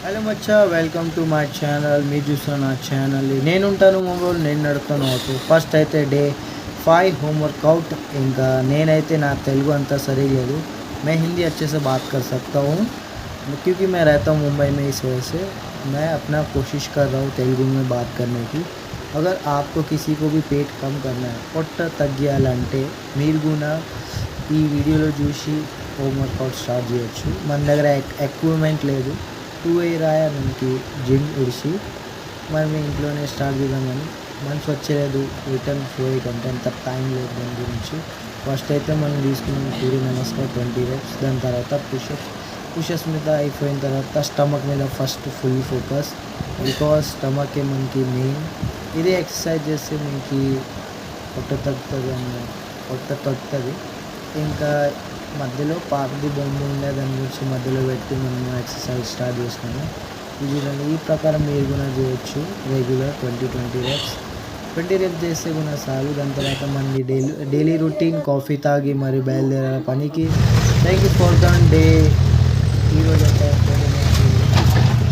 Hello Maccha, welcome to my channel. మీరు చూస్తున్న నా ఛానల్. నేను ఉంటాను మొబైల్, నేను నడుపుతాను ఆటో. ఫస్ట్ అయితే డే 5 होमवर्क आउट. ఇంకా నేనైతే నా తెలుగు అంతా సరిలేదు. मैं हिंदी अच्छे से बात कर सकता हूँ क्योंकि मैं रहता हूँ मुंबई में, इस वजह से मैं अपना कोशिश कर रहा हूँ तेलुगु में बात करने की. अगर आपको किसी को भी पेट कम करना है, పొట్ట తగ్గియాలంటే మీరు కూడా ఈ వీడియోలో చూసి హోంవర్క్ అవుట్ స్టార్ట్ చేయొచ్చు. మన దగ్గర ఎక్విప్మెంట్ లేదు, 2 ఇయర్ ఆయా మనకి జిమ్ ఇడిసి మనం ఇంట్లోనే స్టార్ట్ చేద్దామని మనసు వచ్చేలేదు. రిటర్న్ పోయి కంటే అంత టైం లేదు దాని గురించి. ఫస్ట్ అయితే మనం తీసుకున్నాం సూర్య నమస్కారం 20 reps. దాని తర్వాత పుషప్స్ మీద అయిపోయిన తర్వాత స్టమక్ మీద first full focus, because stomach ache మనకి మెయిన్. ఇదే ఎక్సర్సైజ్ చేస్తే మనకి పొట్ట తగ్గుతుంది. ఇంకా మధ్యలో పాతది బొమ్మ ఉండే దాని గురించి మధ్యలో పెట్టి మనం ఎక్సర్సైజ్ స్టార్ట్ చేసినాము. ఇది ఈ ప్రకారం మీరు కూడా చేయొచ్చు. Regular 20 reps. 20 reps చేస్తే కూడా చాలు. దాని తర్వాత మనకి డైలీ రొటీన్ కాఫీ తాగి మరి బయలుదేరాలి పనికి. Thank you for the day. ఈరోజు అయితే